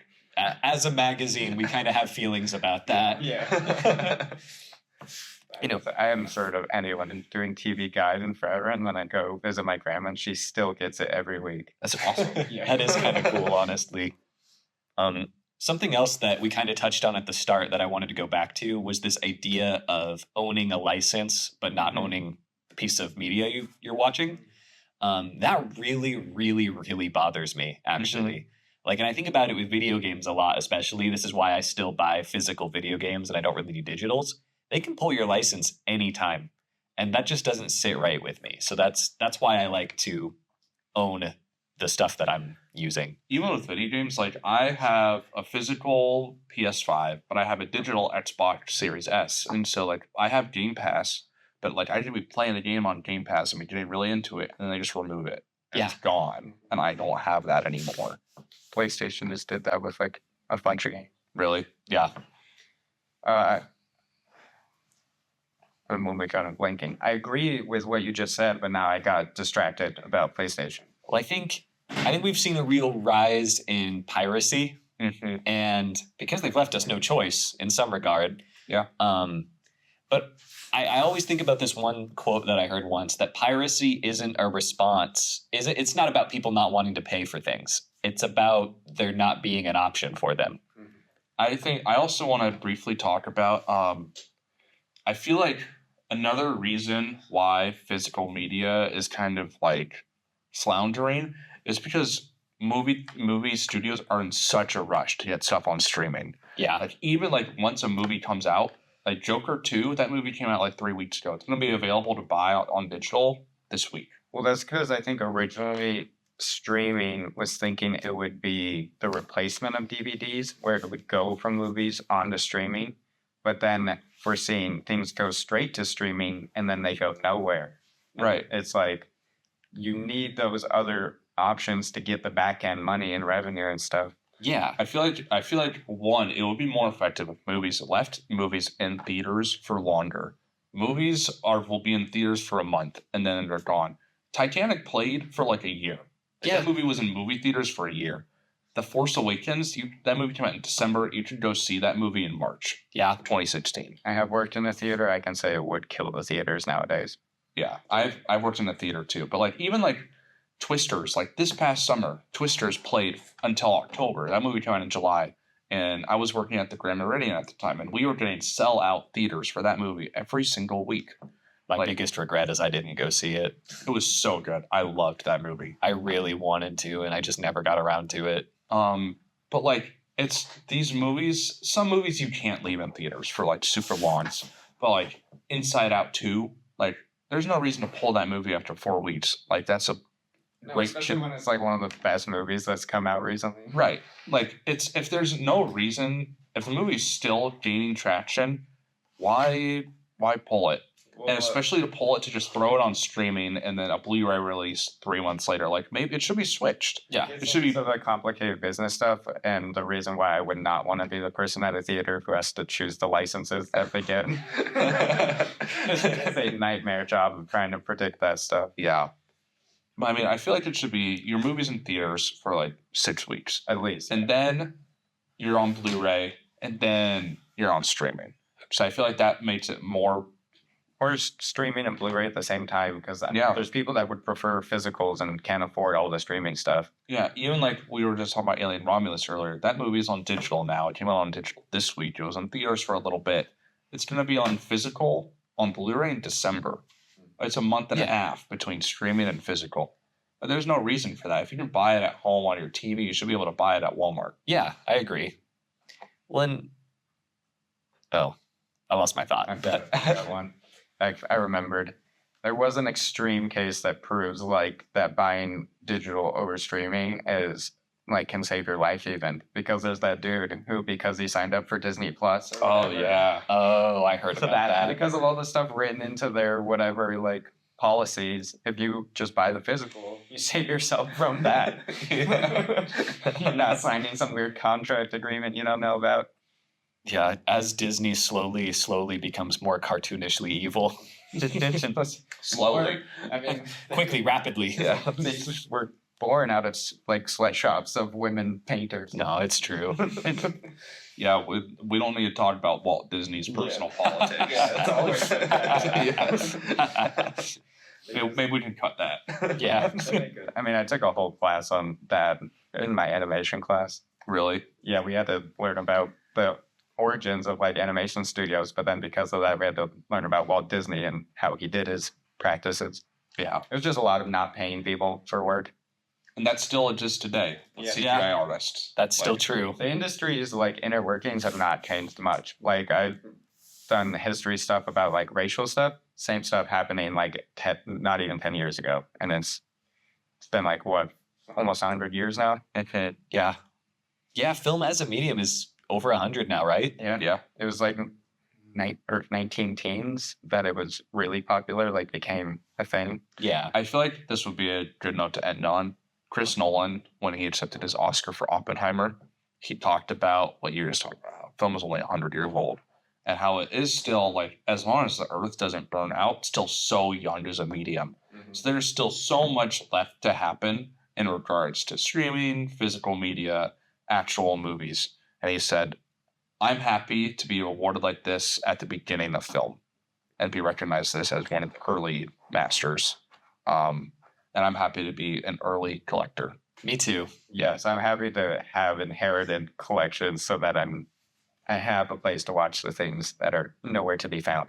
As a magazine, we kind of have feelings about that. Yeah. I haven't heard of anyone doing TV guide in forever, and then I go visit my grandma, and she still gets it every week. That's awesome. That is kind of cool, honestly. Something else that we kind of touched on at the start that I wanted to go back to was this idea of owning a license but not owning the piece of media you're watching. That really, really, really bothers me, actually. Like, and I think about it with video games a lot, especially. This is why I still buy physical video games and I don't really do digitals. They can pull your license anytime, and that just doesn't sit right with me. So that's why I like to own the stuff that I'm using. even with video games, like I have a physical PS5, but I have a digital Xbox Series S, and so like I have Game Pass, but like I could be playing the game on Game Pass and be getting really into it, and then they just remove it. And Yeah. it's gone, and I don't have that anymore. PlayStation just did that with like a bunch of games. Really? Yeah. The movie kind of blinking. I agree with what you just said, but now I got distracted about PlayStation. Well, I think we've seen a real rise in piracy, Mm-hmm. and because they've left us no choice in some regard. Yeah. But I always think about this one quote that I heard once, that piracy isn't a response. It's not about people not wanting to pay for things. It's about there not being an option for them. I think I also want to briefly talk about. I feel like another reason why physical media is kind of like floundering is because movie studios are in such a rush to get stuff on streaming. Yeah. Like even like once a movie comes out, like Joker 2, that movie came out like 3 weeks ago. It's going to be available to buy on digital this week. Well, that's because I think originally streaming was thinking it would be the replacement of DVDs, where it would go from movies onto streaming. But then we're seeing things go straight to streaming and then they go nowhere. Right. It's like you need those other options to get the back end money and revenue and stuff. Yeah. I feel like one, it would be more effective if movies left movies in theaters for longer. Movies will be in theaters for a month and then they're gone. Titanic played for like a year. Yeah. That movie was in movie theaters for a year. The Force Awakens, that movie came out in December. You should go see that movie in March. Yeah. 2016. I have worked in a theater. I can say it would kill the theaters nowadays. Yeah, I've worked in the theater too. But like even like Twisters, like this past summer, Twisters played until October. That movie came out in July, and I was working at the Grand Meridian at the time, and we were getting sell-out theaters for that movie every single week. My biggest regret is I didn't go see it. It was so good. I loved that movie. I really wanted to, and I just never got around to it. But like it's these movies. Some movies you can't leave in theaters for like super longs. But like Inside Out 2, like there's no reason to pull that movie after 4 weeks. Like that's a great especially when it's like one of the best movies that's come out recently. Right. Like if there's no reason, if the movie's still gaining traction, why pull it? And especially to pull it to just throw it on streaming and then a Blu-ray release 3 months later, like maybe it should be switched. Yeah. It should be the complicated business stuff, and the reason why I would not want to be the person at a theater who has to choose the licenses that they get. It's a nightmare job of trying to predict that stuff. Yeah. But I mean, I feel like it should be your movie's in theaters for like 6 weeks. At least. And then you're on Blu-ray and then you're on streaming. So I feel like that makes it more. Or streaming and Blu-ray at the same time, because there's people that would prefer physicals and can't afford all the streaming stuff. Yeah, even like we were just talking about Alien Romulus earlier. That movie's on digital now. It came out on digital this week. It was in theaters for a little bit. It's going to be on physical on Blu-ray in December. It's a month and a half between streaming and physical. But there's no reason for that. If you can buy it at home on your TV, you should be able to buy it at Walmart. Yeah, I agree. Well, I lost my thought. That one. I remembered. There was an extreme case that proves like that buying digital over streaming is like can save your life even, because there's that dude who, because he signed up for Disney Plus. Oh yeah. Oh, I heard So about that. because of all the stuff written into their whatever like policies, if you just buy the physical, you save yourself from that. You're not signing some weird contract agreement you don't know about. Yeah, as Disney slowly becomes more cartoonishly evil. Slowly. I mean, Quickly, rapidly. yeah, they were born out of like sweatshops of women painters. No, it's true. Yeah, we don't need to talk about Walt Disney's personal politics. Maybe we can cut that. Yeah. I mean, I took a whole class on that in my animation class. Really? Yeah, we had to learn about the origins of like animation studios, but then because of that, we had to learn about Walt Disney and how he did his practices. Yeah. It was just a lot of not paying people for work. And that still exists today. Yeah. CGI artists. That's still true. The industry's like inner workings have not changed much. Like I've done history stuff about like racial stuff. Same stuff happening like not even 10 years ago. And it's been like what, almost 100 years now? Yeah. Yeah, film as a medium is over 100 now, right? Yeah. It was like 19 teens that it was really popular, like became a thing. Yeah. I feel like this would be a good note to end on. Chris Nolan, when he accepted his Oscar for Oppenheimer, he talked about what you just talked about. Film is only 100 years old. and how it is still like, as long as the Earth doesn't burn out, still so young as a medium. So there's still so much left to happen in regards to streaming, physical media, actual movies. And he said, I'm happy to be awarded like this at the beginning of film and be recognized this as one of the early masters. And I'm happy to be an early collector. Me too. Yes, I'm happy to have inherited collections so that I have a place to watch the things that are nowhere to be found.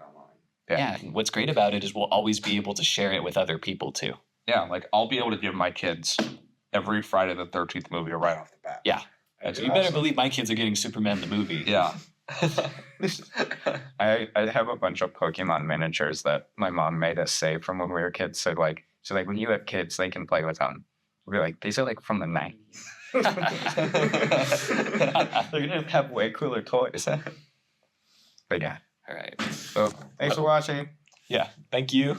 Yeah. And what's great about it is we'll always be able to share it with other people too. Yeah, like I'll be able to give my kids every Friday the 13th movie right off the bat. Yeah. That's You better believe my kids are getting Superman the movie. Yeah. I have a bunch of Pokemon miniatures that my mom made us save from when we were kids. So like when you have kids, they can play with them. We're like, these are like from the 90s. They're gonna have way cooler toys. But yeah. All right. So thanks for watching. Yeah. Thank you.